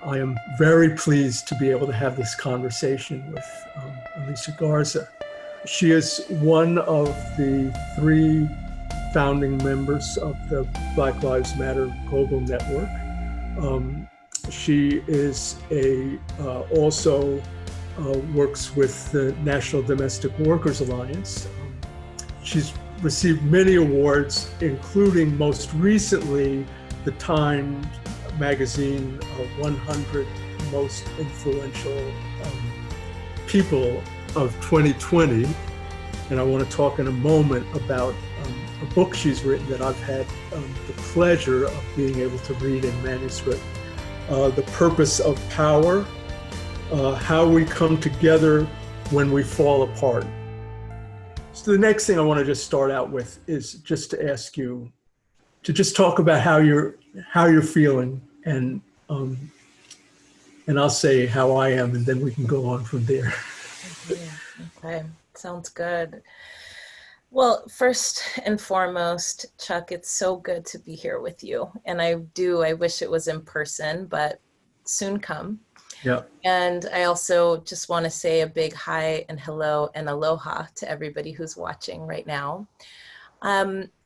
I am very pleased to be able to have this conversation with Alicia Garza. She is one of the 3 founding members of the Black Lives Matter Global Network. She is also works with the National Domestic Workers Alliance. She's received many awards, including most recently the Time magazine 100 most influential people of 2020. And I want to talk in a moment about a book she's written that I've had the pleasure of being able to read in manuscript. The Purpose of Power, How We Come Together When We Fall Apart. So the next thing I want to just start out with is just to ask you to just talk about how you're feeling, and I'll say how I am, and then we can go on from there. Okay, sounds good. Well, first and foremost, Chuck, it's so good to be here with you. And I wish it was in person, but soon come. Yeah. And I also just want to say a big hi and hello and aloha to everybody who's watching right now.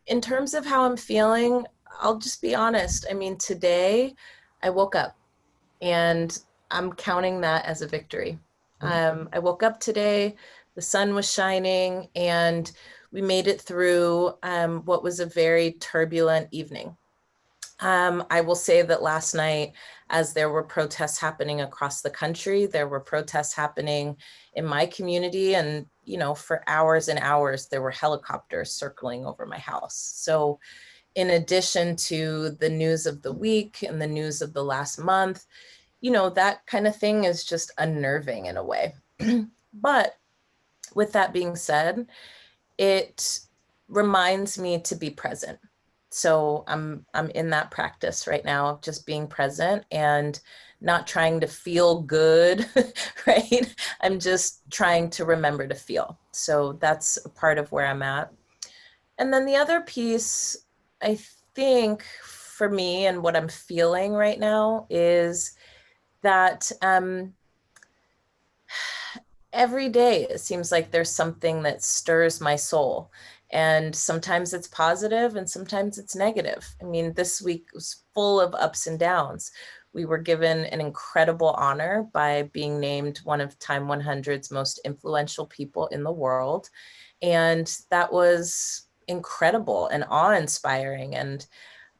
In terms of how I'm feeling, I'll just be honest. I mean, today I woke up and I'm counting that as a victory. I woke up today, the sun was shining, and we made it through what was a very turbulent evening. I will say that last night, as there were protests happening across the country, there were protests happening in my community, and for hours and hours, there were helicopters circling over my house. So in addition to the news of the week and the news of the last month, that kind of thing is just unnerving in a way. But with that being said, it reminds me to be present. So I'm in that practice right now of just being present and not trying to feel good, right? I'm just trying to remember to feel. So that's a part of where I'm at. And then the other piece, I think for me and what I'm feeling right now is that every day it seems like there's something that stirs my soul. And sometimes it's positive and sometimes it's negative. I mean, this week was full of ups and downs. We were given an incredible honor by being named one of Time 100's most influential people in the world. And that was incredible and awe-inspiring. And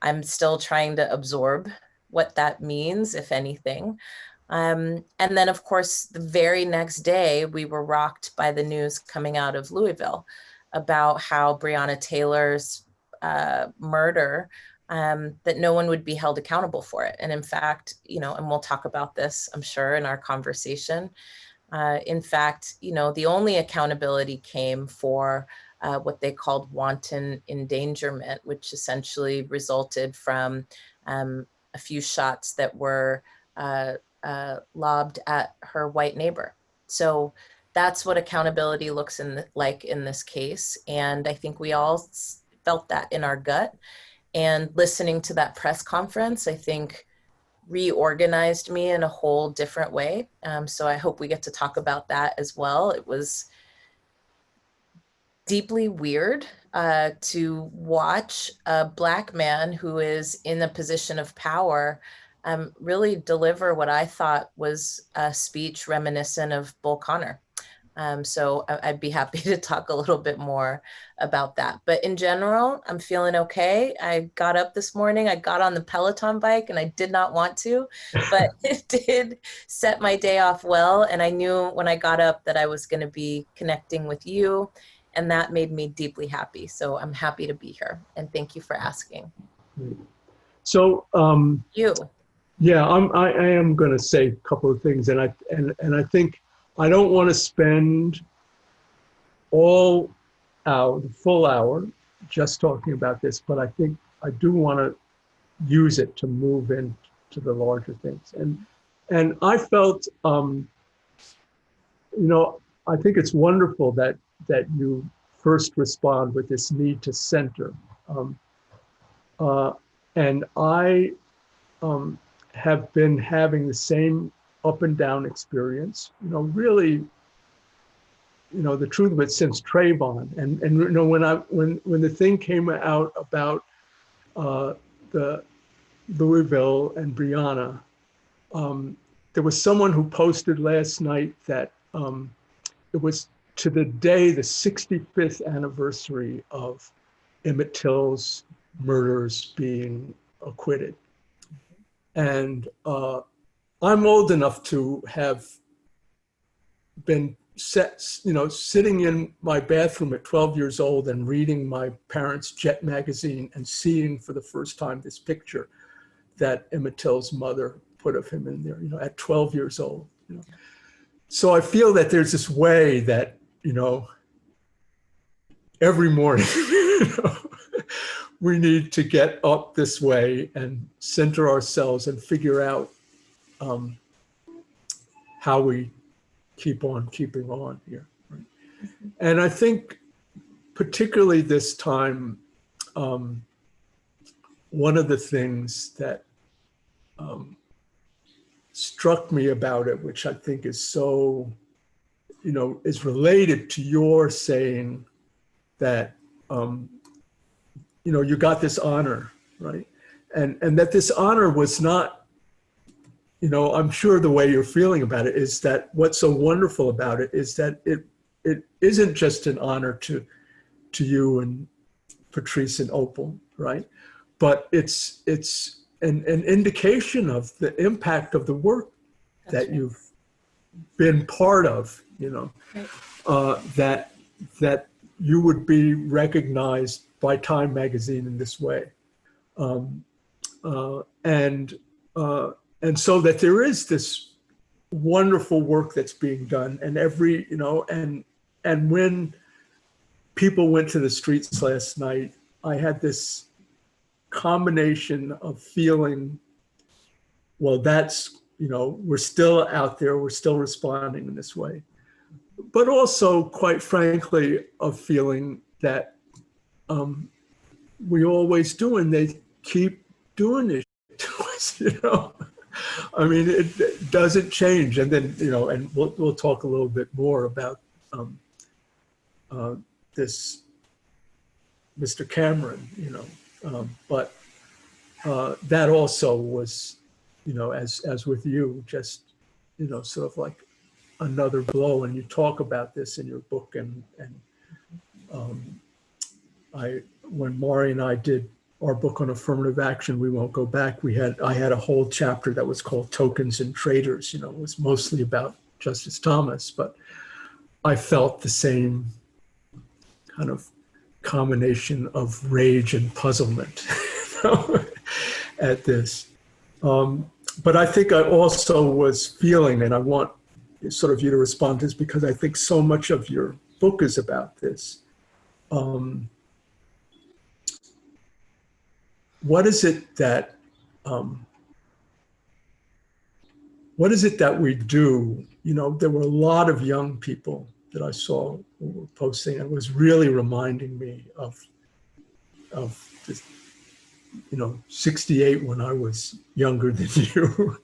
I'm still trying to absorb what that means, if anything. And then, of course, the very next day, we were rocked by the news coming out of Louisville about how Breonna Taylor's murder, that no one would be held accountable for it. And in fact, and we'll talk about this, I'm sure, in our conversation. In fact, the only accountability came for what they called wanton endangerment, which essentially resulted from a few shots that were lobbed at her white neighbor. So that's what accountability looks like in this case. And I think we all felt that in our gut. And listening to that press conference, I think reorganized me in a whole different way. So I hope we get to talk about that as well. It was deeply weird to watch a Black man who is in a position of power really deliver what I thought was a speech reminiscent of Bull Connor. So I'd be happy to talk a little bit more about that. But in general, I'm feeling okay. I got up this morning, I got on the Peloton bike, and I did not want to, but it did set my day off well. And I knew when I got up that I was going to be connecting with you, and that made me deeply happy. So I'm happy to be here, and thank you for asking. So you. Yeah, I am going to say a couple of things, and I think I don't want to spend the full hour just talking about this, but I think I do want to use it to move into the larger things. And I felt, I think it's wonderful that you first respond with this need to center, and I have been having the same up and down experience, really, the truth of it since Trayvon. And when the thing came out about the Louisville and Breonna, there was someone who posted last night that it was to the day, the 65th anniversary of Emmett Till's murders being acquitted. And I'm old enough to have been sitting in my bathroom at 12 years old and reading my parents' Jet magazine and seeing for the first time this picture that Emmett Till's mother put of him in there, at 12 years old. So I feel that there's this way that, every morning, we need to get up this way and center ourselves and figure out how we keep on keeping on here. Right? Mm-hmm. And I think particularly this time, one of the things that struck me about it, which I think is so, is related to your saying that, you got this honor, right? And that this honor was not, I'm sure the way you're feeling about it is that what's so wonderful about it is that it isn't just an honor to you and Patrice and Opal, right? But it's an indication of the impact of the work that you've been part of, that you would be recognized by Time magazine in this way. And so that there is this wonderful work that's being done, and and when people went to the streets last night, I had this combination of feeling, well, that's, we're still out there, we're still responding in this way. But also, quite frankly, of feeling that we always do, and they keep doing this to us, I mean, it doesn't change. And then, and we'll talk a little bit more about this Mr. Cameron, but that also was, as with you, just, sort of like another blow. And you talk about this in your book. And when Maury and I did our book on affirmative action, We Won't Go Back, I had a whole chapter that was called Tokens and Traitors. It was mostly about Justice Thomas, but I felt the same kind of combination of rage and puzzlement at this. But I think I also was feeling, and I want sort of you to respond to this because I think so much of your book is about this. What is it that we do? There were a lot of young people that I saw who were posting, and it was really reminding me of this, 68 when I was younger than you,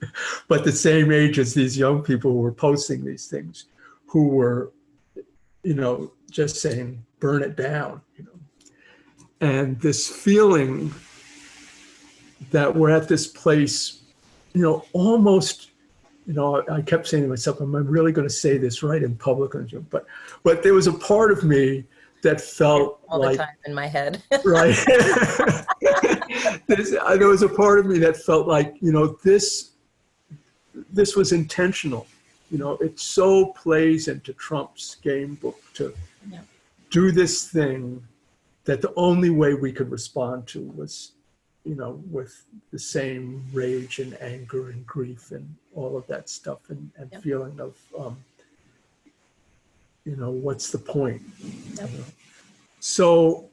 but the same age as these young people who were posting these things, who were, just saying, burn it down, And this feeling that we're at this place, almost, I kept saying to myself, am I really going to say this right in public? But there was a part of me that felt all the time in my head. Right. There was a part of me that felt like, this was intentional. It so plays into Trump's game book to do this thing that the only way we could respond to was, with the same rage and anger and grief and all of that stuff and feeling of, what's the point? So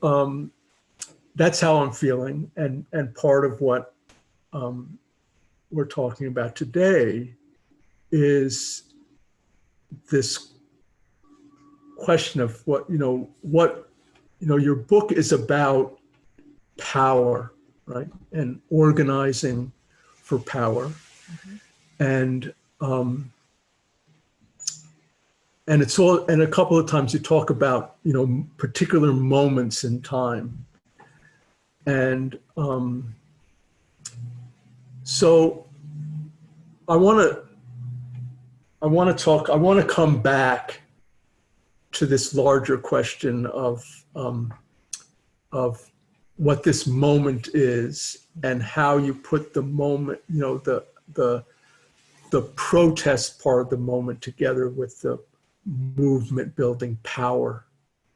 that's how I'm feeling. And part of what we're talking about today is this question of what your book is about power, right? And organizing for power. Mhm. And and it's all, and a couple of times you talk about, you know, particular moments in time. And so I want to come back to this larger question of what this moment is and how you put the moment, you know, the protest part of the moment together with the movement building power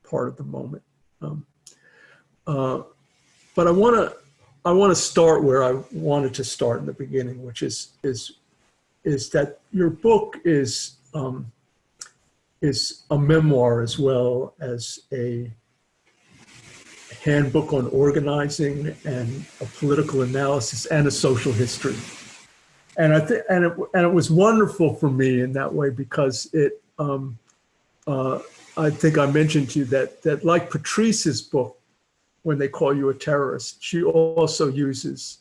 part of the moment. But I want to start where I wanted to start in the beginning, which is that your book is a memoir as well as a handbook on organizing and a political analysis and a social history. And I think, and it was wonderful for me in that way because it. I think I mentioned to you that like Patrice's book, When They Call You a Terrorist, she also uses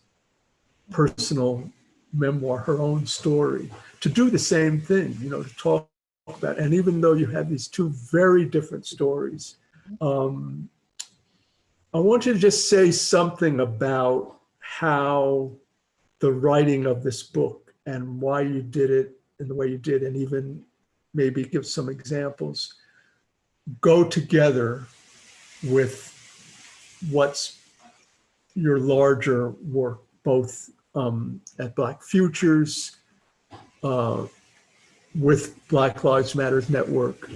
personal memoir, her own story, to do the same thing, you know, to talk about. And even though you have these two very different stories, I want you to just say something about how the writing of this book and why you did it in the way you did, and even maybe give some examples, go together with what's your larger work, both at Black Futures, with Black Lives Matters Network,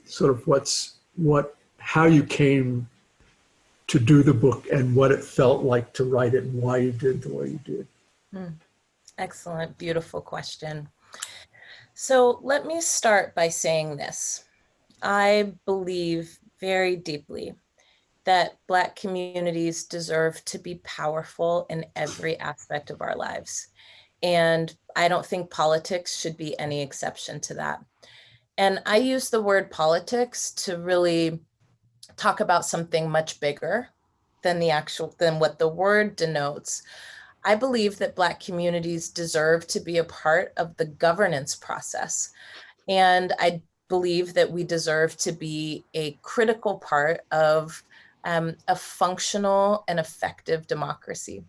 sort of how you came to do the book and what it felt like to write it and why you did the way you did. Excellent, beautiful question. So let me start by saying this. I believe very deeply that Black communities deserve to be powerful in every aspect of our lives. And I don't think politics should be any exception to that. And I use the word politics to really talk about something much bigger than what the word denotes. I believe that Black communities deserve to be a part of the governance process. And I believe that we deserve to be a critical part of a functional and effective democracy.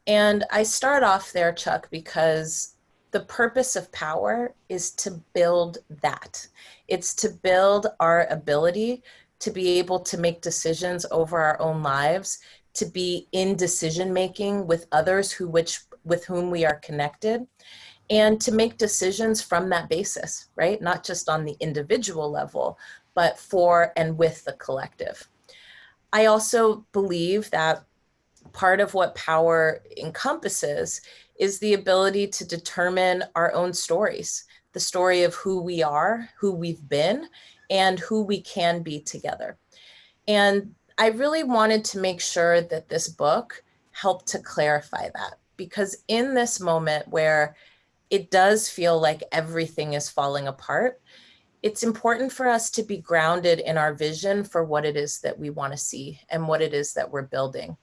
And I start off there, Chuck, because the purpose of power is to build that. It's to build our ability to be able to make decisions over our own lives, to be in decision making with others with whom we are connected, and to make decisions from that basis, right? Not just on the individual level, but for and with the collective. I also believe that part of what power encompasses is the ability to determine our own stories, the story of who we are, who we've been, and who we can be together. And I really wanted to make sure that this book helped to clarify that, because in this moment where it does feel like everything is falling apart, it's important for us to be grounded in our vision for what it is that we want to see and what it is that we're building.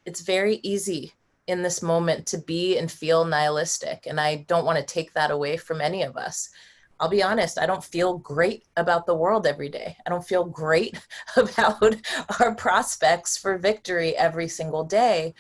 It's very easy in this moment to be and feel nihilistic, and I don't want to take that away from any of us. I'll be honest, I don't feel great about the world every day. I don't feel great about our prospects for victory every single day.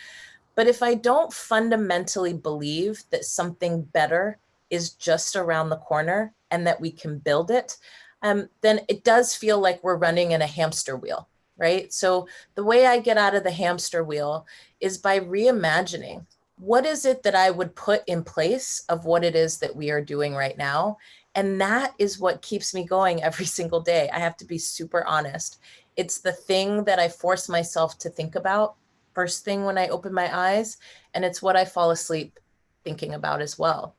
But if I don't fundamentally believe that something better is just around the corner and that we can build it, then it does feel like we're running in a hamster wheel, right? So the way I get out of the hamster wheel is by reimagining what is it that I would put in place of what it is that we are doing right now. And that is what keeps me going every single day. I have to be super honest. It's the thing that I force myself to think about first thing when I open my eyes, and it's what I fall asleep thinking about as well.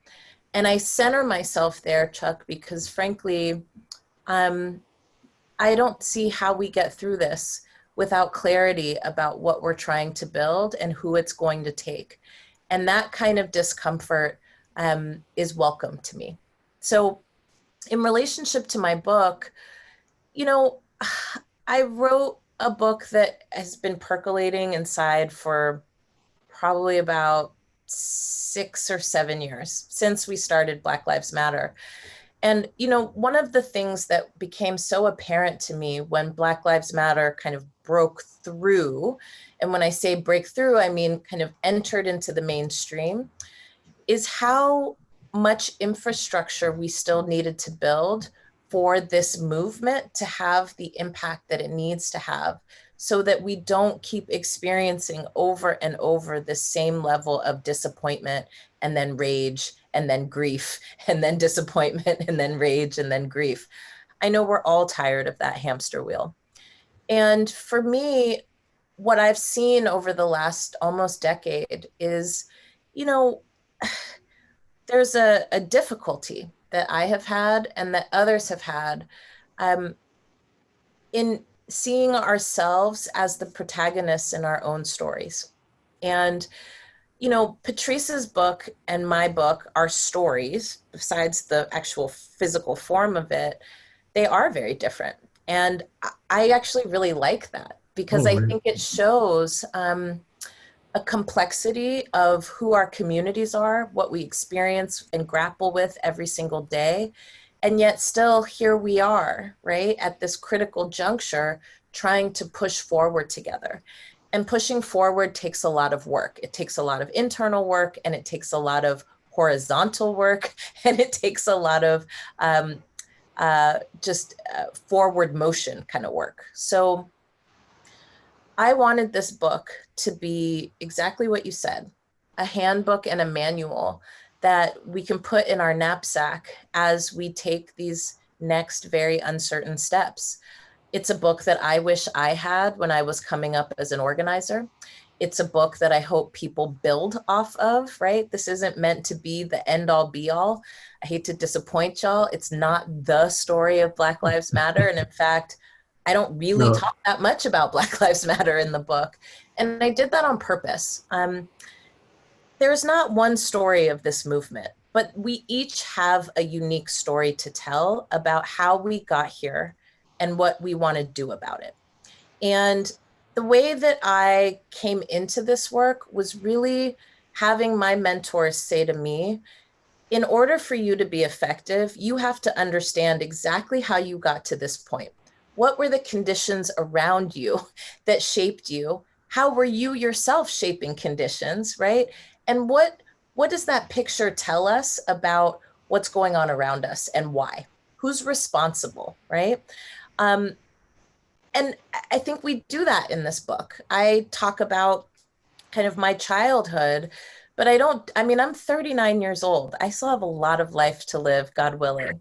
And I center myself there, Chuck, because frankly, I don't see how we get through this without clarity about what we're trying to build and who it's going to take. And that kind of discomfort is welcome to me. So in relationship to my book, you know, I wrote a book that has been percolating inside for probably about 6 or 7 years since we started Black Lives Matter. And, one of the things that became so apparent to me when Black Lives Matter kind of broke through, and when I say breakthrough, I mean kind of entered into the mainstream, is how much infrastructure we still needed to build for this movement to have the impact that it needs to have, so that we don't keep experiencing over and over the same level of disappointment and then rage and then grief and then disappointment and then rage and then grief. I know we're all tired of that hamster wheel. And for me, what I've seen over the last almost decade is, there's a difficulty that I have had and that others have had in seeing ourselves as the protagonists in our own stories. And, Patrice's book and my book are stories, besides the actual physical form of it, they are very different. And I actually really like that, because I think it shows a complexity of who our communities are, what we experience and grapple with every single day. And yet still here we are, right, at this critical juncture, trying to push forward together. And pushing forward takes a lot of work. It takes a lot of internal work, and it takes a lot of horizontal work, and it takes a lot of forward motion kind of work. So I wanted this book to be exactly what you said, a handbook and a manual that we can put in our knapsack as we take these next very uncertain steps. It's a book that I wish I had when I was coming up as an organizer. It's a book that I hope people build off of, right? This isn't meant to be the end all be all. I hate to disappoint y'all. It's not the story of Black Lives Matter. And in fact, I don't really talk that much about Black Lives Matter in the book. And I did that on purpose. There's not one story of this movement, but we each have a unique story to tell about how we got here and what we want to do about it. And the way that I came into this work was really having my mentors say to me, in order for you to be effective, you have to understand exactly how you got to this point. What were the conditions around you that shaped you? How were you yourself shaping conditions, right? And what does that picture tell us about what's going on around us and why? Who's responsible, right? And I think we do that in this book. I talk about kind of my childhood, but I'm 39 years old. I still have a lot of life to live, God willing.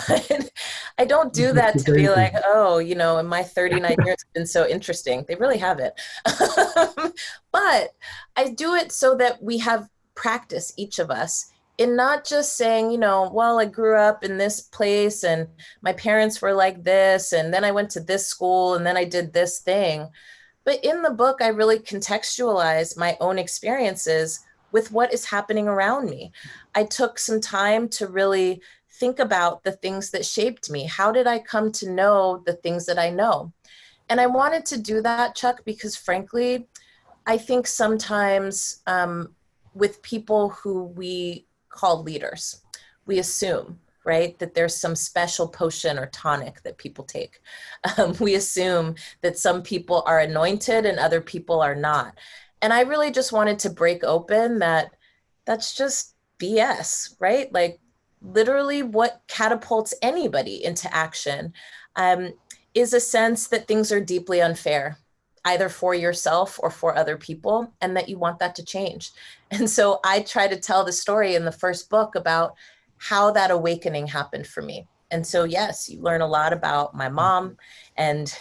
But I don't do that to be like, oh, in my 39 years have been so interesting. They really haven't. But I do it so that we have practice, each of us, in not just saying, well, I grew up in this place and my parents were like this, and then I went to this school and then I did this thing. But in the book, I really contextualize my own experiences with what is happening around me. I took some time to really think about the things that shaped me. How did I come to know the things that I know? And I wanted to do that, Chuck, because frankly, I think sometimes with people who we call leaders, we assume, right, that there's some special potion or tonic that people take. We assume that some people are anointed and other people are not. And I really just wanted to break open that's just BS, right? Like literally what catapults anybody into action is a sense that things are deeply unfair, either for yourself or for other people, and that you want that to change. And so I try to tell the story in the first book about how that awakening happened for me. And so, yes, you learn a lot about my mom and,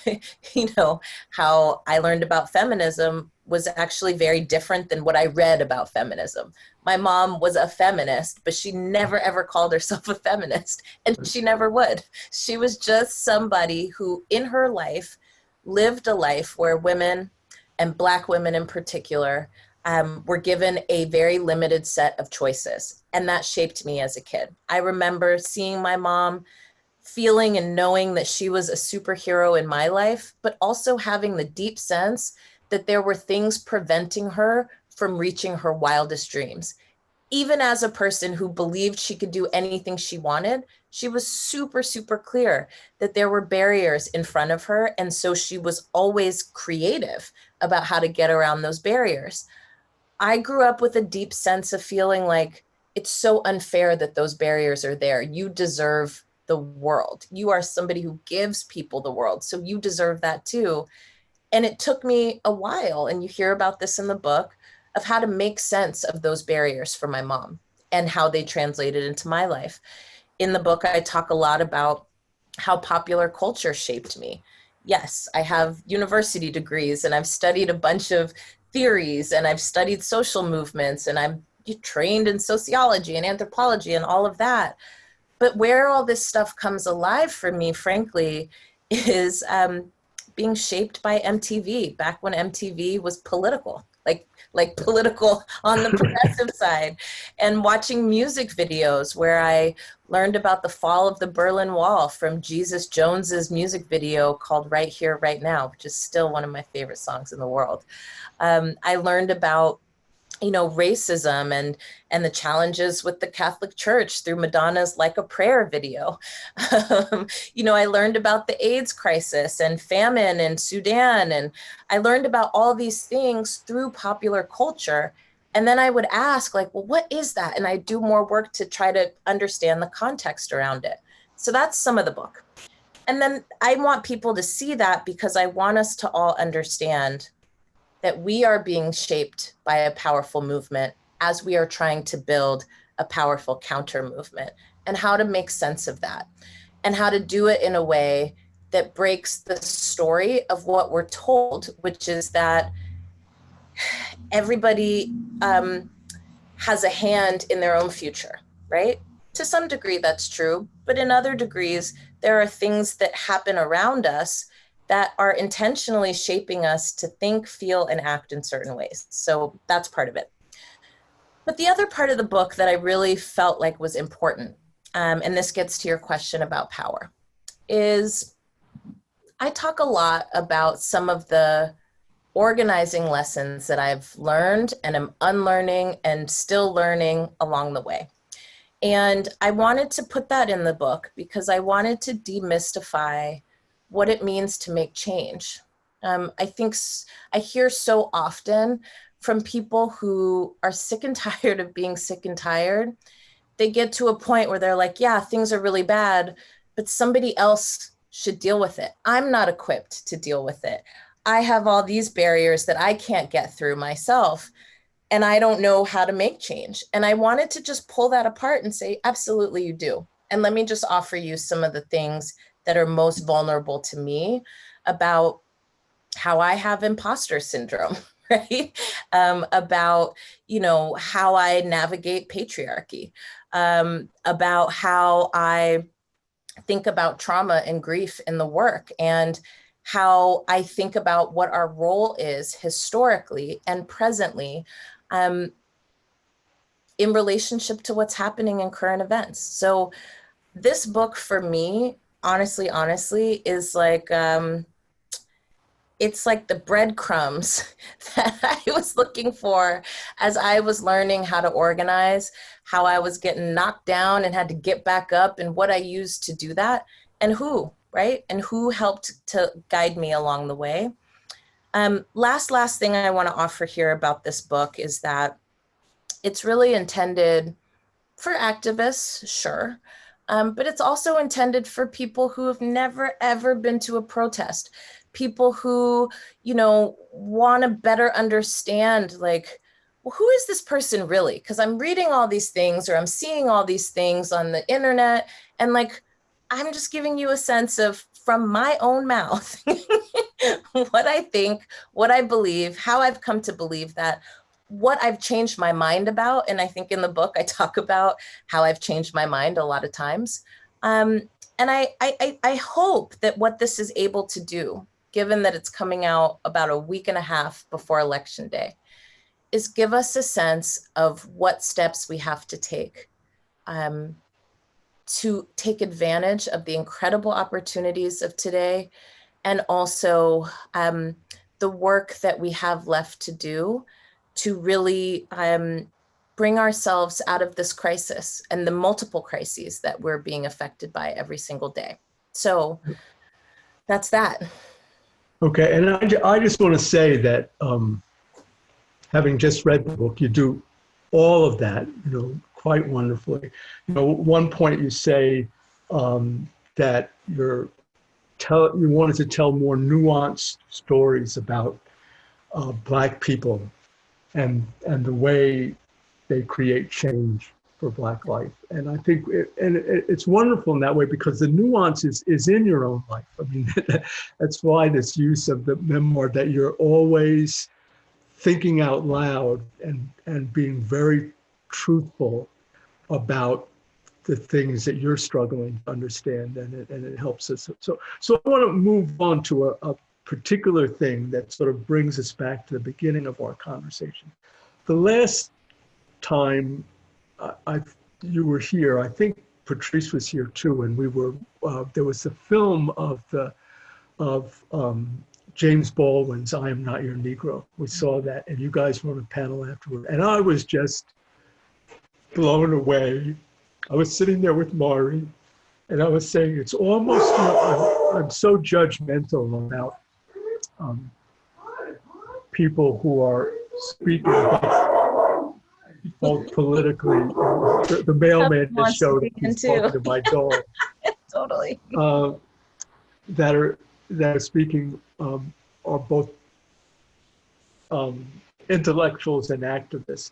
how I learned about feminism was actually very different than what I read about feminism. My mom was a feminist, but she never, ever called herself a feminist, and she never would. She was just somebody who in her life lived a life where women, and Black women in particular, were given a very limited set of choices. And that shaped me as a kid. I remember seeing my mom, feeling and knowing that she was a superhero in my life, but also having the deep sense that there were things preventing her from reaching her wildest dreams. Even as a person who believed she could do anything she wanted, she was super, super clear that there were barriers in front of her. And so she was always creative about how to get around those barriers. I grew up with a deep sense of feeling like it's so unfair that those barriers are there. You deserve the world. You are somebody who gives people the world, so you deserve that too. And it took me a while, and you hear about this in the book, of how to make sense of those barriers for my mom and how they translated into my life. In the book, I talk a lot about how popular culture shaped me. Yes, I have university degrees and I've studied a bunch of theories and I've studied social movements and I'm trained in sociology and anthropology and all of that. But where all this stuff comes alive for me, frankly, is being shaped by MTV, back when MTV was political, like political on the progressive side, and watching music videos where I learned about the fall of the Berlin Wall from Jesus Jones's music video called Right Here, Right Now, which is still one of my favorite songs in the world. I learned about racism and the challenges with the Catholic Church through Madonna's Like a Prayer video. I learned about the AIDS crisis and famine in Sudan. And I learned about all these things through popular culture. And then I would ask, like, well, what is that? And I do more work to try to understand the context around it. So that's some of the book. And then I want people to see that because I want us to all understand that we are being shaped by a powerful movement as we are trying to build a powerful counter movement, and how to make sense of that and how to do it in a way that breaks the story of what we're told, which is that everybody has a hand in their own future, right? To some degree, that's true. But in other degrees, there are things that happen around us that are intentionally shaping us to think, feel, and act in certain ways. So that's part of it. But the other part of the book that I really felt like was important, and this gets to your question about power, is I talk a lot about some of the organizing lessons that I've learned and am unlearning and still learning along the way. And I wanted to put that in the book because I wanted to demystify what it means to make change. I think I hear so often from people who are sick and tired of being sick and tired. They get to a point where they're like, yeah, things are really bad, but somebody else should deal with it. I'm not equipped to deal with it. I have all these barriers that I can't get through myself, and I don't know how to make change. And I wanted to just pull that apart and say, absolutely, you do. And let me just offer you some of the things that are most vulnerable to me about how I have imposter syndrome, right? About, how I navigate patriarchy, about how I think about trauma and grief in the work, and how I think about what our role is historically and presently in relationship to what's happening in current events. So this book for me, honestly, is like, it's like the breadcrumbs that I was looking for as I was learning how to organize, how I was getting knocked down and had to get back up, and what I used to do that, and who, right? And who helped to guide me along the way. Last thing I want to offer here about this book is that it's really intended for activists, sure. But it's also intended for people who have never, ever been to a protest. People who, want to better understand, like, well, who is this person really? Because I'm reading all these things, or I'm seeing all these things on the internet, and like, I'm just giving you a sense of, from my own mouth, what I think, what I believe, how I've come to believe that, what I've changed my mind about. And I think in the book, I talk about how I've changed my mind a lot of times. And I hope that what this is able to do, given that it's coming out about a week and a half before Election Day, is give us a sense of what steps we have to take advantage of the incredible opportunities of today, and also the work that we have left to do to really bring ourselves out of this crisis and the multiple crises that we're being affected by every single day. So that's that. Okay, and I just want to say that having just read the book, you do all of that, quite wonderfully. One point you say that you wanted to tell more nuanced stories about Black people and the way they create change for Black life. And I think it's wonderful in that way because the nuance is in your own life. I mean, that's why this use of the memoir, that you're always thinking out loud and being very truthful about the things that you're struggling to understand, and it helps us. So I want to move on to a particular thing that sort of brings us back to the beginning of our conversation. The last time you were here, I think Patrice was here too, and we were there was a film of James Baldwin's "I Am Not Your Negro." We saw that, and you guys were on a panel afterward, and I was just blown away. I was sitting there with Mari, and I was saying, it's almost, I'm so judgmental about people who are speaking about both politically. The mailman just showed up, he's talking to my dog. Totally. That are speaking are both intellectuals and activists.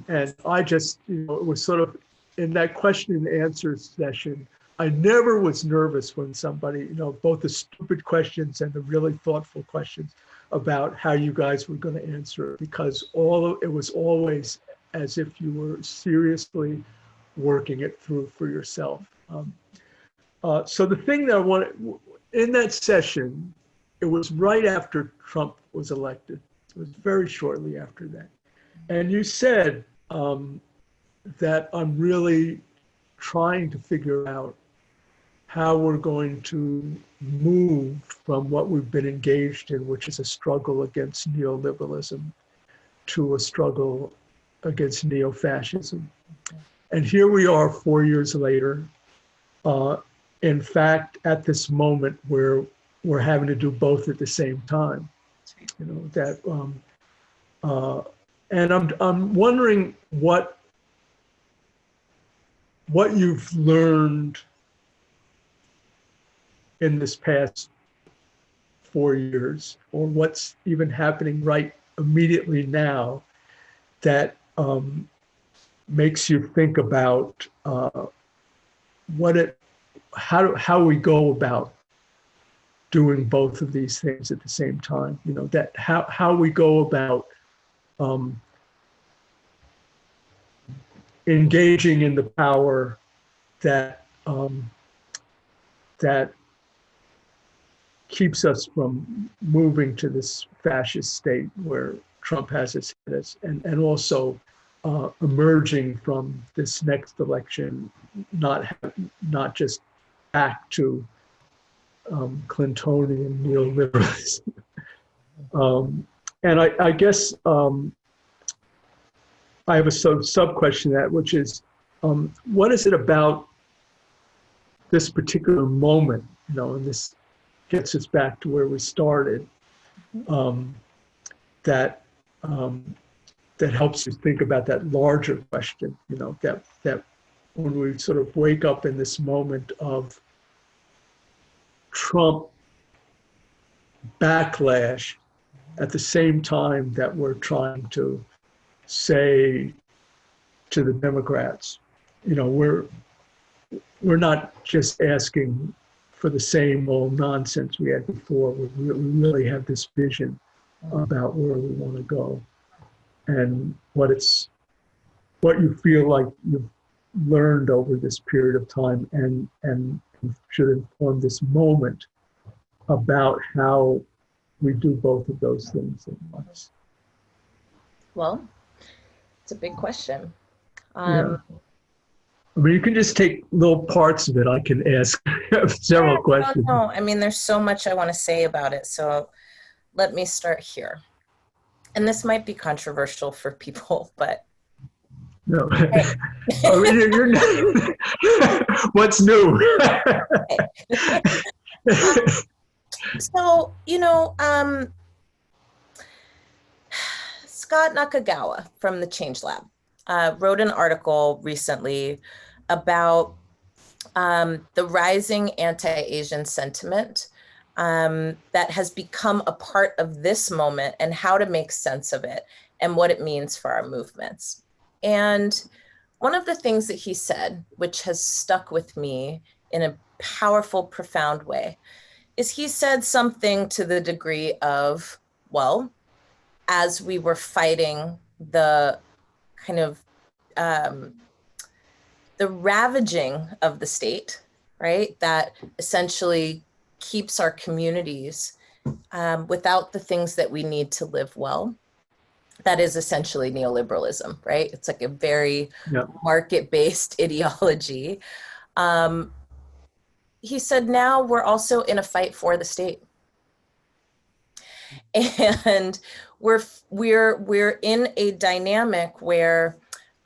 And I just, it was sort of in that question and answer session, I never was nervous when somebody, both the stupid questions and the really thoughtful questions about how you guys were going to answer it, because it was always as if you were seriously working it through for yourself. So the thing that I wanted, in that session, it was right after Trump was elected. It was very shortly after that. And you said that I'm really trying to figure out how we're going to move from what we've been engaged in, which is a struggle against neoliberalism, to a struggle against neo-fascism. And here we are 4 years later. In fact, at this moment where we're having to do both at the same time. And I'm wondering what you've learned in this past 4 years, or what's even happening right immediately now that makes you think about how we go about doing both of these things at the same time. That how we go about engaging in the power that that keeps us from moving to this fascist state where Trump has us, and also emerging from this next election, not just back to Clintonian neoliberalism. And I guess I have a sub question to that, which is, what is it about this particular moment, and this gets us back to where we started, that helps you think about that larger question, that when we sort of wake up in this moment of Trump backlash at the same time that we're trying to say to the Democrats, we're not just asking for the same old nonsense we had before. We really have this vision about where we want to go, and what you feel like you've learned over this period of time, and should inform this moment about how we do both of those things at once. Well, it's a big question. Yeah. I mean, you can just take little parts of it. I can ask several questions. No, I mean, there's so much I want to say about it. So let me start here. and this might be controversial for people, but No. Oh, what's new? So, Scott Nakagawa from the Change Lab wrote an article recently about the rising anti-Asian sentiment that has become a part of this moment and how to make sense of it and what it means for our movements. And one of the things that he said, which has stuck with me in a powerful, profound way, is he said something to the degree of, well, as we were fighting the kind of the ravaging of the state, right, that essentially keeps our communities without the things that we need to live well. That is essentially neoliberalism, right? It's like a very market-based ideology. He said, now we're also in a fight for the state. And we're in a dynamic where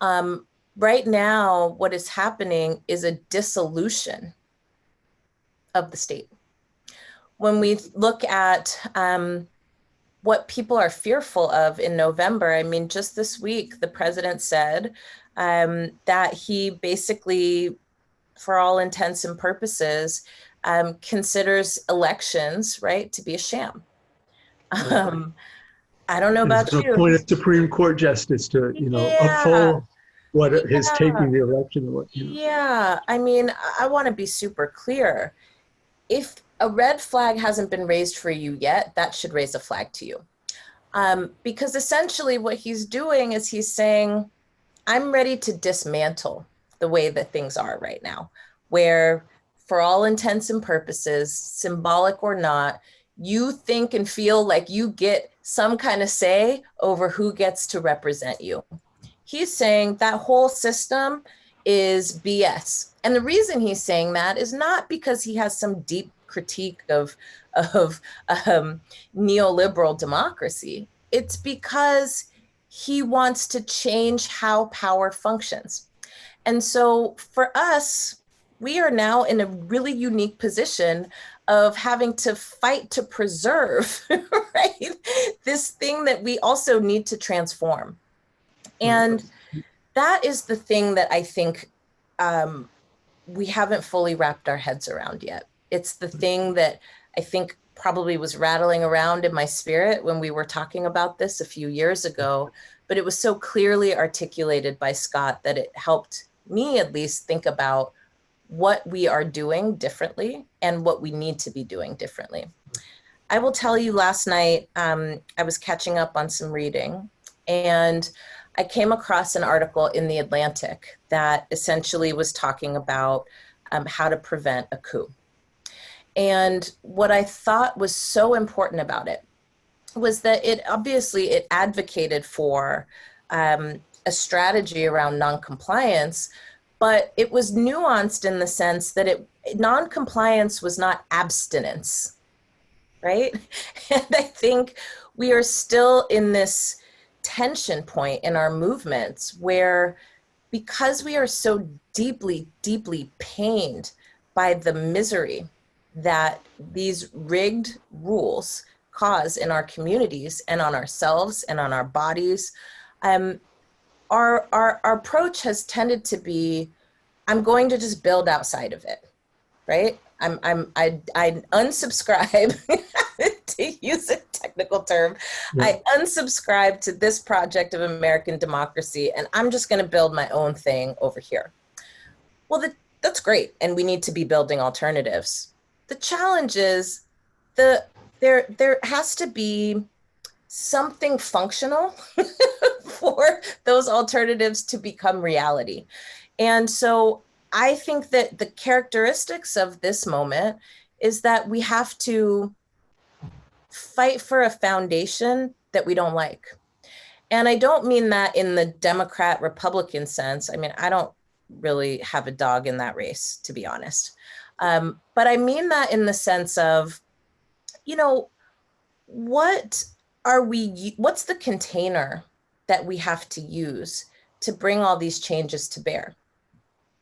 right now what is happening is a dissolution of the state. When we look at what people are fearful of in November, I mean, just this week, the president said that he basically, for all intents and purposes, considers elections, right, to be a sham. I don't know about you. Appoint a Supreme Court justice to, uphold what his taking the election. Yeah, I mean, I want to be super clear. If a red flag hasn't been raised for you yet, that should raise a flag to you. Because essentially what he's doing is he's saying, I'm ready to dismantle the way that things are right now, where for all intents and purposes, symbolic or not, you think and feel like you get some kind of say over who gets to represent you. He's saying that whole system is BS. And the reason he's saying that is not because he has some deep critique of neoliberal democracy. It's because he wants to change how power functions. And so for us, we are now in a really unique position of having to fight to preserve, right, this thing that we also need to transform. And that is the thing that I think we haven't fully wrapped our heads around yet. It's the thing that I think probably was rattling around in my spirit when we were talking about this a few years ago, but it was so clearly articulated by Scott that it helped me at least think about what we are doing differently and what we need to be doing differently. I will tell you, last night, I was catching up on some reading, and I came across an article in The Atlantic that essentially was talking about how to prevent a coup. And what I thought was so important about it was that it advocated for a strategy around noncompliance, but it was nuanced in the sense that noncompliance was not abstinence, right? And I think we are still in this tension point in our movements where, because we are so deeply, deeply pained by the misery that these rigged rules cause in our communities and on ourselves and on our bodies, our approach has tended to be, I'm going to just build outside of it, right? I unsubscribe to use a technical term. Yeah. I unsubscribe to this project of American democracy, and I'm just going to build my own thing over here. Well, that's great, and we need to be building alternatives. The challenge is there has to be something functional for those alternatives to become reality. And so I think that the characteristics of this moment is that we have to fight for a foundation that we don't like. And I don't mean that in the Democrat-Republican sense. I mean, I don't really have a dog in that race, to be honest. But I mean that in the sense of, what what's the container that we have to use to bring all these changes to bear?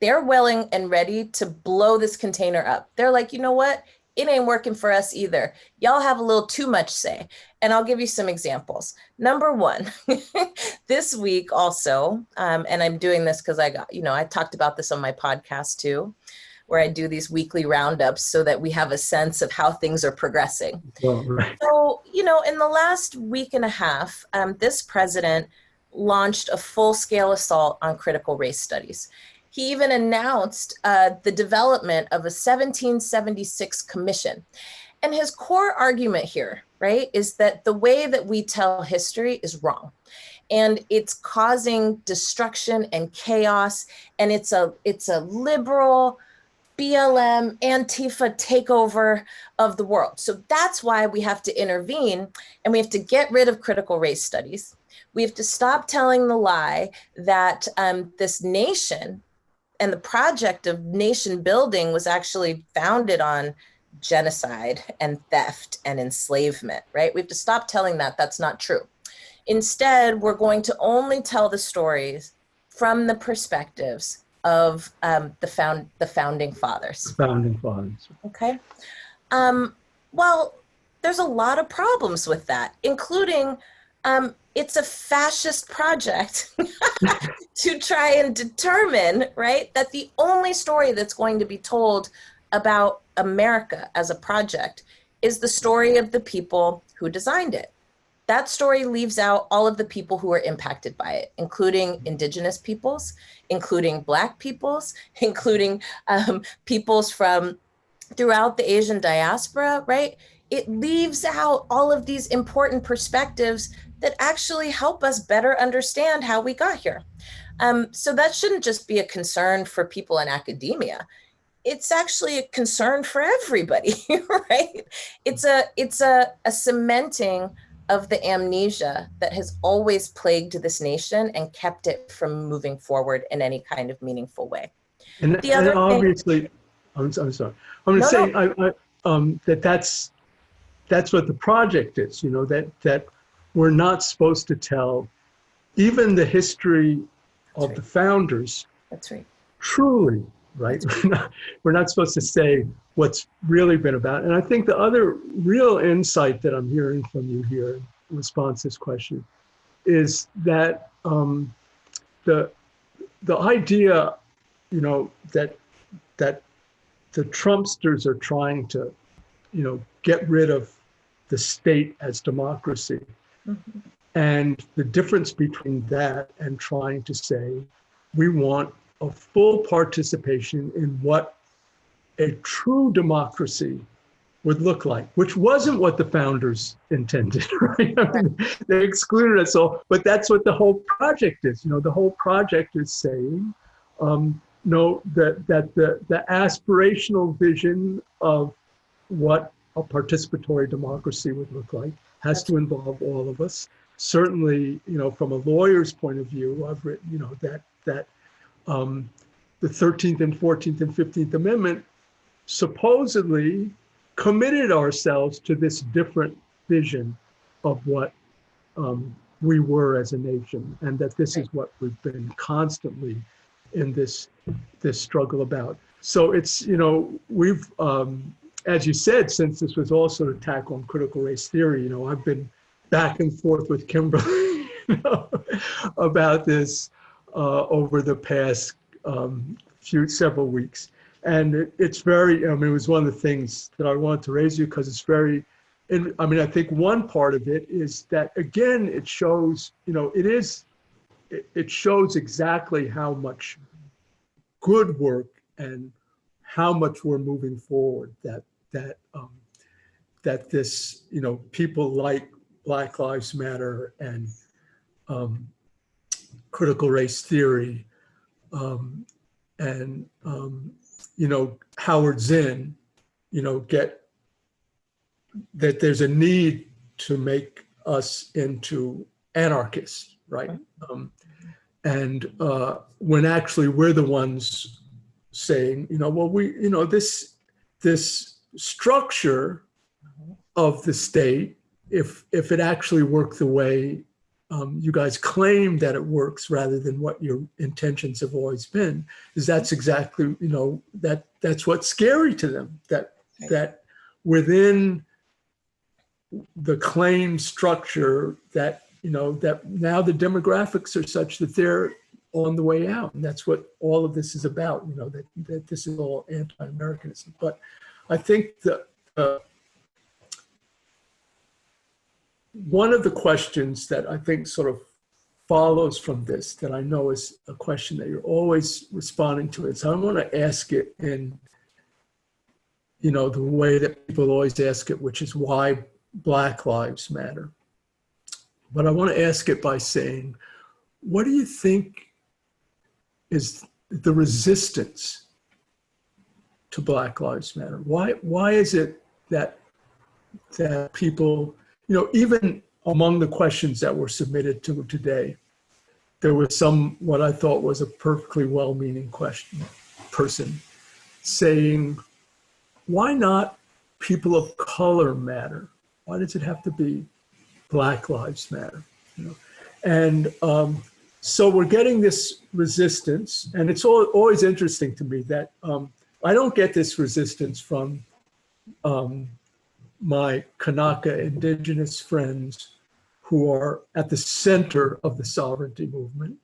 They're willing and ready to blow this container up. They're like, you know what? It ain't working for us either. Y'all have a little too much say. And I'll give you some examples. Number one, this week also, and I'm doing this because I talked about this on my podcast too, where I do these weekly roundups so that we have a sense of how things are progressing. Well, right. So, in the last week and a half, this president launched a full-scale assault on critical race studies. He even announced the development of a 1776 commission. And his core argument here, right, is that the way that we tell history is wrong. And it's causing destruction and chaos. And it's a liberal BLM, Antifa takeover of the world. So that's why we have to intervene, and we have to get rid of critical race studies. We have to stop telling the lie that this nation and the project of nation building was actually founded on genocide and theft and enslavement, right? We have to stop telling that that's not true. Instead, we're going to only tell the stories from the perspectives of the founding fathers. Founding fathers. Okay. Well, there's a lot of problems with that, including it's a fascist project to try and determine, right, that the only story that's going to be told about America as a project is the story of the people who designed it. That story leaves out all of the people who are impacted by it, including indigenous peoples, including Black peoples, including peoples from throughout the Asian diaspora, right? It leaves out all of these important perspectives that actually help us better understand how we got here. So that shouldn't just be a concern for people in academia. It's actually a concern for everybody, right? It's a cementing of the amnesia that has always plagued this nation and kept it from moving forward in any kind of meaningful way. And obviously, I'm sorry. I'm saying that's what the project is. That we're not supposed to tell even the history of the founders. That's right. Truly, right? We're not supposed to say what's really been about. And I think the other real insight that I'm hearing from you here in response to this question is that the idea, that the Trumpsters are trying to, get rid of the state as democracy. Mm-hmm. And the difference between that and trying to say, we want a full participation in what a true democracy would look like, which wasn't what the founders intended, right? I mean, they excluded us all, but that's what the whole project is. The whole project is saying, that the aspirational vision of what a participatory democracy would look like has to involve all of us. Certainly, from a lawyer's point of view, I've written, that the 13th and 14th and 15th Amendment supposedly committed ourselves to this different vision of what we were as a nation, and that this is what we've been constantly in this struggle about. So it's, we've, as you said, since this was also an attack on critical race theory, I've been back and forth with Kimberly about this over the past several weeks. And it's very, it was one of the things that I wanted to raise you because it's very, I think one part of it is that, again, it shows, it shows exactly how much good work and how much we're moving forward, that this, people like Black Lives Matter and critical race theory and Howard Zinn, get that there's a need to make us into anarchists, right? And when actually we're the ones saying, this structure of the state if it actually worked the way you guys claim that it works, rather than what your intentions have always been, is that's exactly, that's what's scary to them, that within the claim structure, that that now the demographics are such that they're on the way out, and that's what all of this is about. That this is all anti-Americanism. But I think that one of the questions that I think sort of follows from this, that I know is a question that you're always responding to, is I want to ask it in the way that people always ask it, which is why Black Lives Matter. But I want to ask it by saying, what do you think is the resistance to Black Lives Matter? Why is it that people, even among the questions that were submitted to today, there was what I thought was a perfectly well-meaning person saying, why not people of color matter? Why does it have to be Black Lives Matter? And so we're getting this resistance, and it's always interesting to me that I don't get this resistance from my Kanaka indigenous friends who are at the center of the sovereignty movement,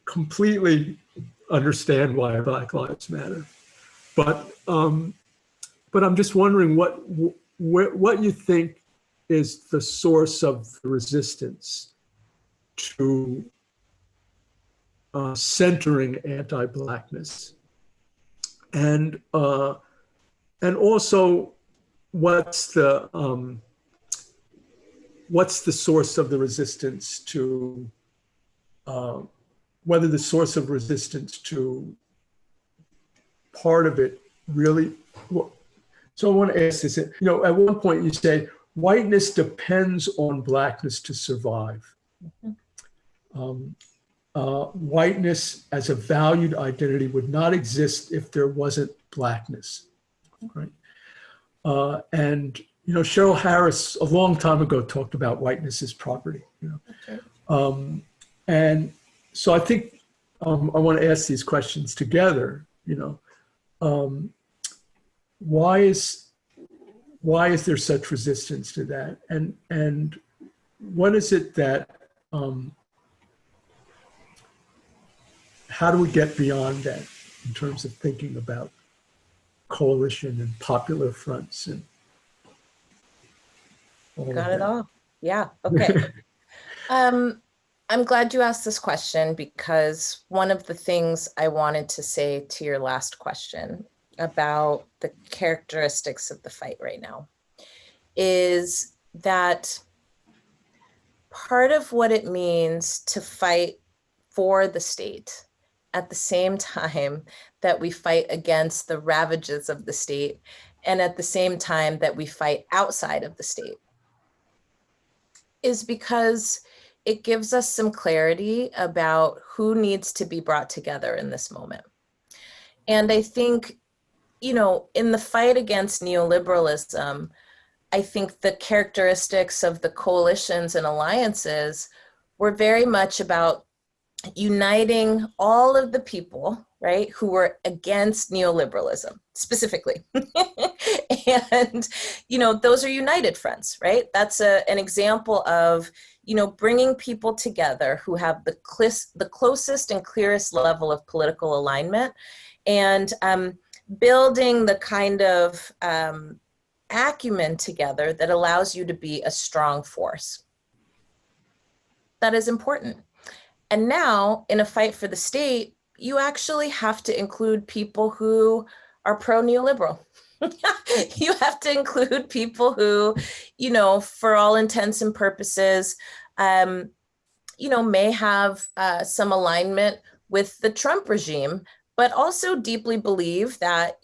completely understand why Black Lives Matter. But I'm just wondering what you think is the source of the resistance to centering anti-Blackness, and also what's the source of the resistance to whether the source of resistance to part of it really. So I want to ask this. At one point you say whiteness depends on Blackness to survive. Whiteness as a valued identity would not exist if there wasn't Blackness, right? And Cheryl Harris a long time ago talked about whiteness as property. And so I think I want to ask these questions together. Why is there such resistance to that? And what is it that how do we get beyond that in terms of thinking about coalition and popular fronts and all Got of it that? all. Yeah. Okay. I'm glad you asked this question, because one of the things I wanted to say to your last question about the characteristics of the fight right now is that part of what it means to fight for the state at the same time that we fight against the ravages of the state, and at the same time that we fight outside of the state, is because it gives us some clarity about who needs to be brought together in this moment. And I think, in the fight against neoliberalism, I think the characteristics of the coalitions and alliances were very much about uniting all of the people, right, who were against neoliberalism specifically. And, those are united fronts, right? That's an example of, bringing people together who have the closest and clearest level of political alignment, and building the kind of acumen together that allows you to be a strong force. That is important. And now, in a fight for the state, you actually have to include people who are pro-neoliberal. You have to include people who, for all intents and purposes, may have some alignment with the Trump regime, but also deeply believe that,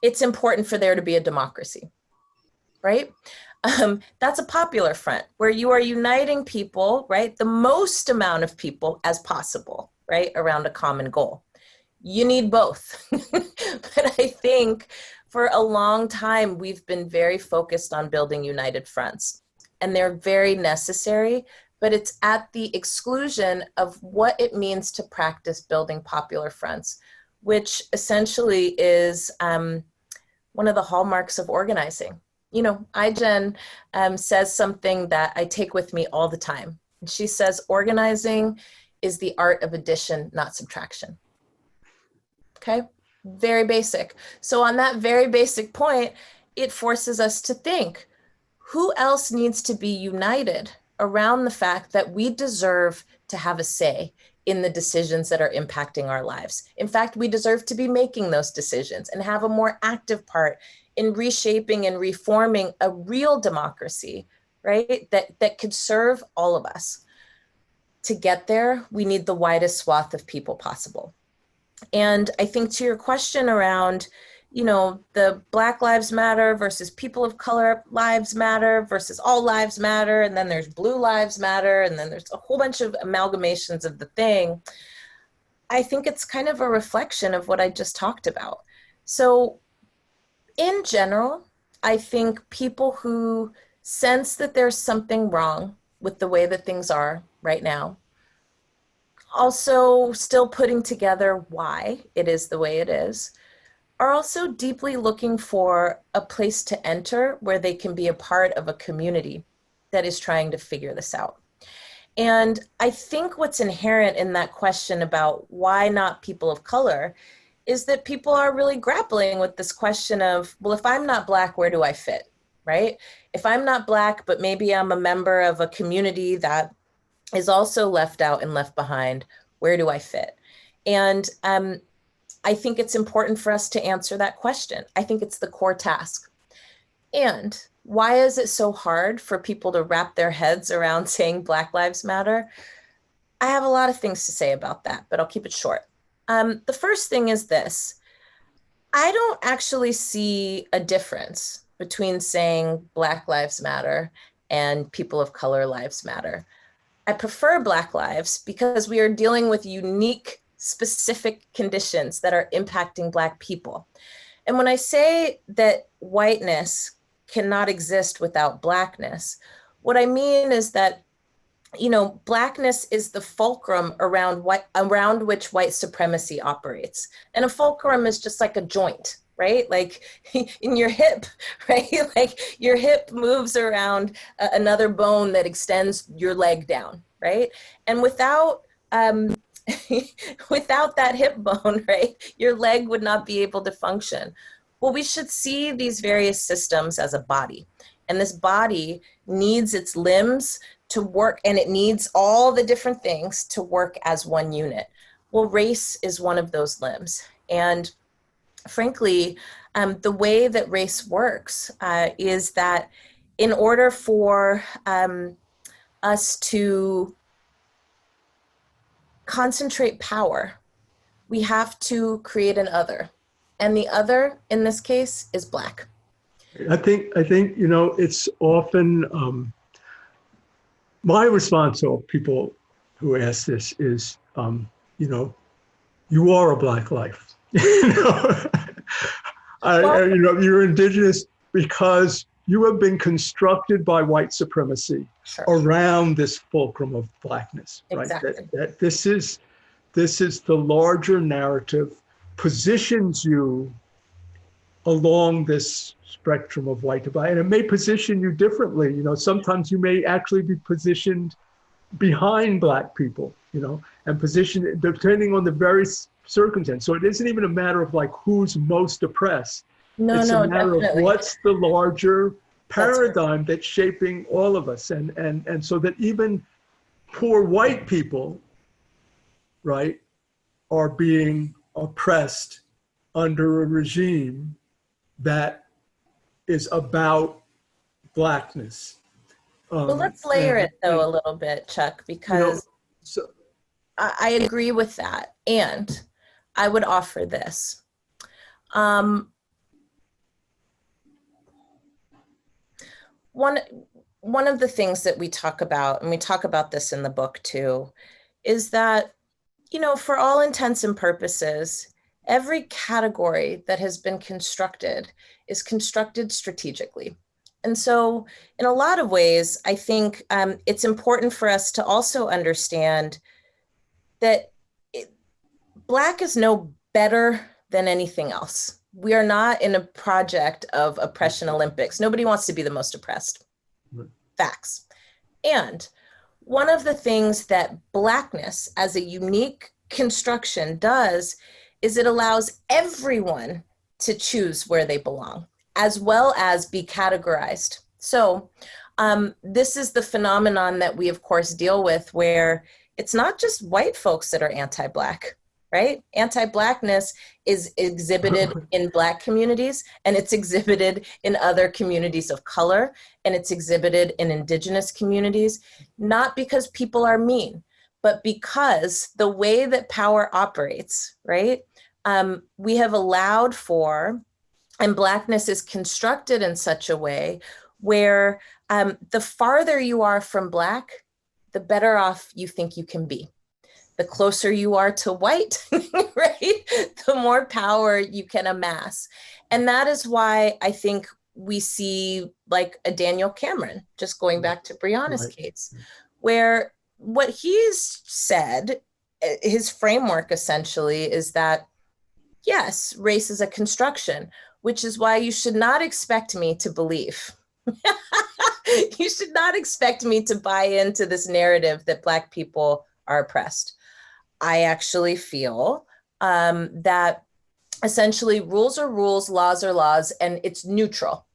it's important for there to be a democracy, right? That's a popular front where you are uniting people, right? The most amount of people as possible, right? Around a common goal. You need both. But I think For a long time, we've been very focused on building united fronts, and they're very necessary, but it's at the exclusion of what it means to practice building popular fronts, which essentially is one of the hallmarks of organizing. You know, iJen says something that I take with me all the time. She says, organizing is the art of addition, not subtraction. Okay, very basic. So on that very basic point, it forces us to think, who else needs to be united around the fact that we deserve to have a say in the decisions that are impacting our lives? In fact, we deserve to be making those decisions and have a more active part in reshaping and reforming a real democracy, right? That could serve all of us. To get there, we need the widest swath of people possible. And I think to your question around, you know, the Black Lives Matter versus people of color lives matter versus all lives matter, and then there's blue lives matter, and then there's a whole bunch of amalgamations of the thing. I think it's kind of a reflection of what I just talked about. So in general, I think people who sense that there's something wrong with the way that things are right now, also still putting together why it is the way it is, are also deeply looking for a place to enter where they can be a part of a community that is trying to figure this out. And I think what's inherent in that question about why not people of color is that people are really grappling with this question of, well, if I'm not Black, where do I fit, right? If I'm not Black, but maybe I'm a member of a community that is also left out and left behind, where do I fit? And I think it's important for us to answer that question. I think it's the core task. And why is it so hard for people to wrap their heads around saying Black Lives Matter? I have a lot of things to say about that, but I'll keep it short. The first thing is this. I don't actually see a difference between saying Black Lives Matter and people of color lives matter. I prefer Black lives because we are dealing with unique, specific conditions that are impacting Black people. And when I say that whiteness cannot exist without Blackness, what I mean is that, you know, Blackness is the fulcrum around which white supremacy operates. And a fulcrum is just like a joint, right? Like in your hip, right? Like your hip moves around another bone that extends your leg down, right? And without without that hip bone, right, your leg would not be able to function. Well, we should see these various systems as a body. And this body needs its limbs to work, and it needs all the different things to work as one unit. Well, race is one of those limbs. And frankly, the way that race works is that in order for us to concentrate power, we have to create an other. And the other, in this case, is Black. I think, you know, it's often, my response to people who ask this is, you know, you are a Black life. You know? You know, you're Indigenous because you have been constructed by white supremacy around this fulcrum of Blackness, right? Exactly. That this is the larger narrative, positions you along this spectrum of white divide, and it may position you differently. You know, sometimes you may actually be positioned behind Black people, you know, and positioned depending on the very circumstance. So it isn't even a matter of like who's most oppressed. It's a matter of what's the larger paradigm that's shaping all of us. And so that even poor white people, right, are being oppressed under a regime that is about Blackness. Well, let's layer it though a little bit, Chuck, because you know, I agree with that. And I would offer this. One of the things that we talk about, and we talk about this in the book too, is that, you know, for all intents and purposes, every category that has been constructed is constructed strategically. And so in a lot of ways, I think it's important for us to also understand that Black is no better than anything else. We are not in a project of oppression Olympics. Nobody wants to be the most oppressed. Right. Facts. And one of the things that Blackness as a unique construction does is it allows everyone to choose where they belong, as well as be categorized. So this is the phenomenon that we, of course, deal with, where it's not just white folks that are anti-Black, right? Anti-Blackness is exhibited in Black communities, and it's exhibited in other communities of color, and it's exhibited in Indigenous communities, not because people are mean, but because the way that power operates, right? We have allowed for, and Blackness is constructed in such a way where the farther you are from Black, the better off you think you can be. The closer you are to white, right, the more power you can amass. And that is why I think we see like a Daniel Cameron, just going back to Brianna's case, where what he's said, his framework essentially is that, yes, race is a construction, which is why you should not expect me to believe. You should not expect me to buy into this narrative that Black people are oppressed. I actually feel that essentially rules are rules, laws are laws, and it's neutral.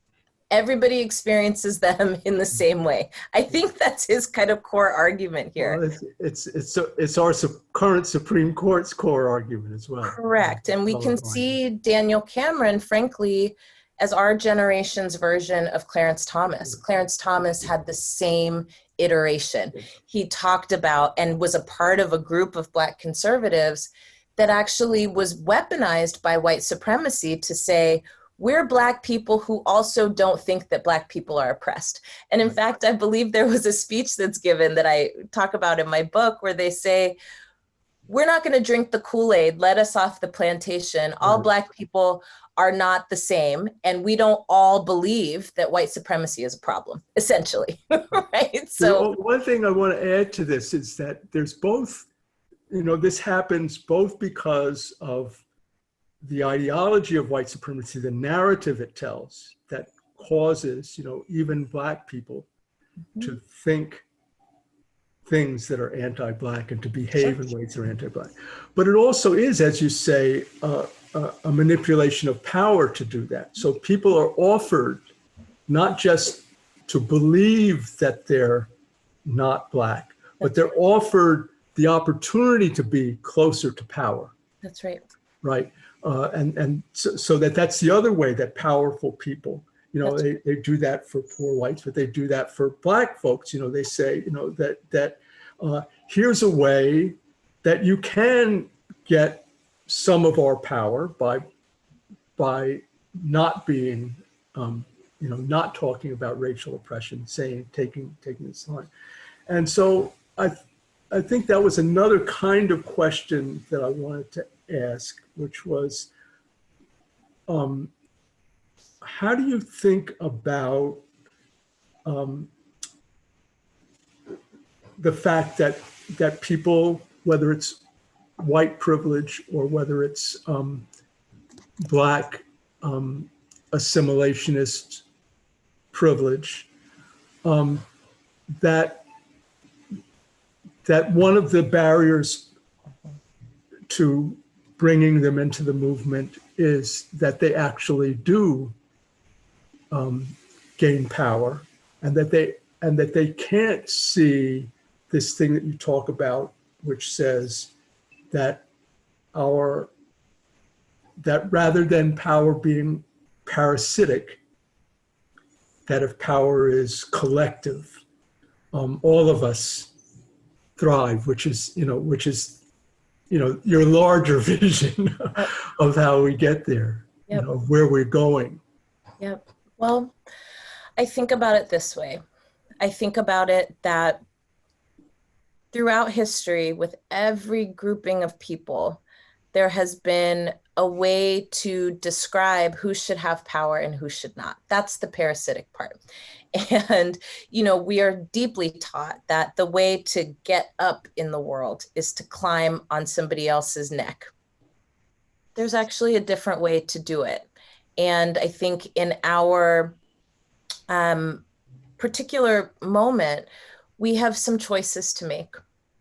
Everybody experiences them in the same way. I think that's his kind of core argument here. Well, it's our current Supreme Court's core argument as well. Correct. And we can see Daniel Cameron, frankly, as our generation's version of Clarence Thomas. Clarence Thomas had the same iteration. He talked about and was a part of a group of Black conservatives that actually was weaponized by white supremacy to say, we're Black people who also don't think that Black people are oppressed. And in fact, I believe there was a speech that's given that I talk about in my book where they say, we're not going to drink the Kool-Aid, let us off the plantation. All Black people are not the same, and we don't all believe that white supremacy is a problem, essentially, right? So one thing I want to add to this is that there's both, this happens both because of the ideology of white supremacy, the narrative it tells that causes, even Black people to think things that are anti-Black and to behave in ways that are anti-Black. But it also is, as you say, a manipulation of power to do that. So people are offered not just to believe that they're not Black, but they're offered the opportunity to be closer to power. That's right. Right. And so that's the other way that powerful people, they do that for poor whites, but they do that for Black folks. They say, that here's a way that you can get some of our power by not being, not talking about racial oppression, taking this line. And so I think that was another kind of question that I wanted to ask, which was, how do you think about the fact that people, whether it's white privilege or whether it's Black assimilationist privilege, that one of the barriers to bringing them into the movement is that they actually do gain power, and that they can't see this thing that you talk about, which says that rather than power being parasitic, that if power is collective, all of us thrive, which is your larger vision of how we get there, of where we're going. Yep. Well, I think about it this way. I think about it that throughout history, with every grouping of people, there has been a way to describe who should have power and who should not. That's the parasitic part. And, we are deeply taught that the way to get up in the world is to climb on somebody else's neck. There's actually a different way to do it. And I think in our particular moment, we have some choices to make.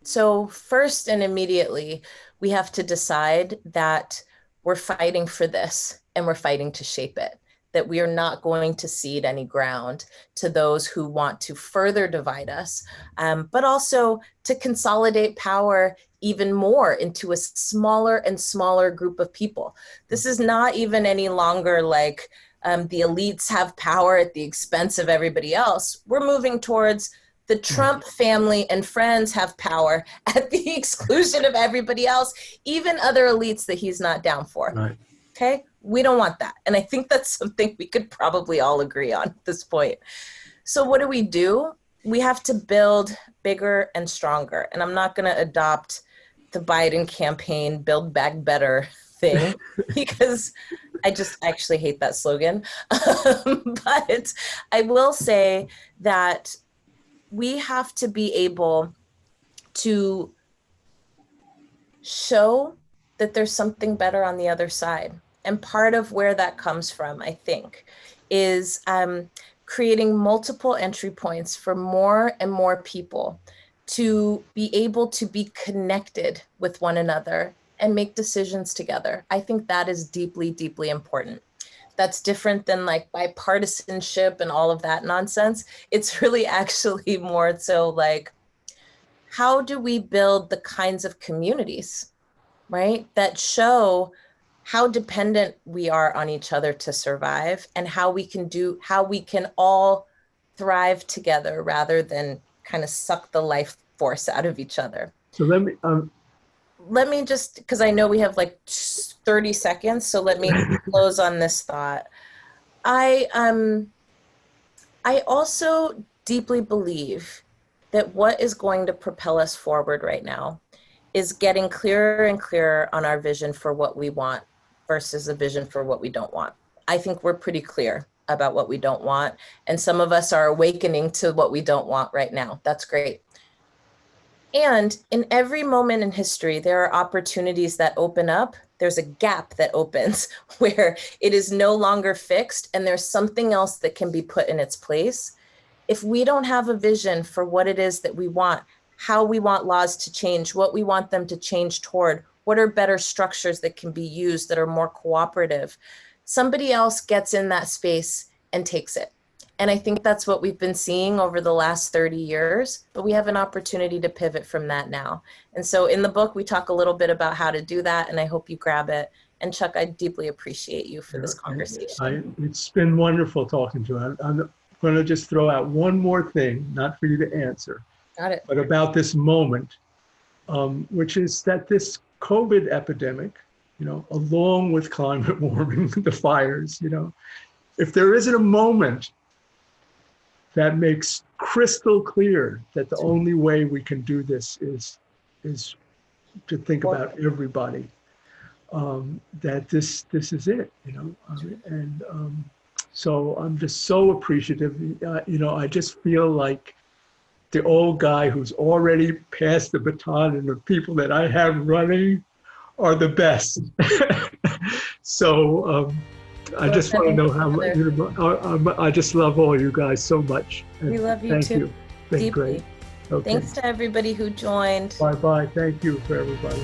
So first and immediately, we have to decide that we're fighting for this and we're fighting to shape it, that we are not going to cede any ground to those who want to further divide us, but also to consolidate power even more into a smaller and smaller group of people. This is not even any longer like the elites have power at the expense of everybody else. We're moving towards the Trump family and friends have power at the exclusion of everybody else, even other elites that he's not down for. Right. Okay? We don't want that. And I think that's something we could probably all agree on at this point. So what do? We have to build bigger and stronger. And I'm not going to adopt the Biden campaign Build Back Better thing because I actually hate that slogan. But I will say that we have to be able to show that there's something better on the other side. And part of where that comes from, I think, is creating multiple entry points for more and more people to be able to be connected with one another and make decisions together. I think that is deeply, deeply important. That's different than like bipartisanship and all of that nonsense. It's really actually more so like, how do we build the kinds of communities, right, that show how dependent we are on each other to survive and how we can all thrive together rather than kind of suck the life force out of each other. So let me just, because I know we have like 30 seconds, so let me close on this thought. I also deeply believe that what is going to propel us forward right now is getting clearer and clearer on our vision for what we want versus a vision for what we don't want. I think we're pretty clear about what we don't want, and some of us are awakening to what we don't want right now. That's great. And in every moment in history, there are opportunities that open up. There's a gap that opens where it is no longer fixed and there's something else that can be put in its place. If we don't have a vision for what it is that we want, how we want laws to change, what we want them to change toward, what are better structures that can be used that are more cooperative, somebody else gets in that space and takes it. And I think that's what we've been seeing over the last 30 years, but we have an opportunity to pivot from that now. And so in the book, we talk a little bit about how to do that, and I hope you grab it. And Chuck, I deeply appreciate you for this conversation. It's been wonderful talking to you. I'm going to just throw out one more thing, not for you to answer, Got it. but about this moment, which is that this COVID epidemic, along with climate warming, the fires, if there isn't a moment that makes crystal clear that the only way we can do this is to think about everybody, that this is it, so I'm just so appreciative. I just feel like the old guy who's already passed the baton, and the people that I have running are the best. So I just want to know how much, I just love all you guys so much. And we love you thank too. You. Been Deeply. great. Okay. Thanks to everybody who joined. Bye-bye. Thank you for everybody.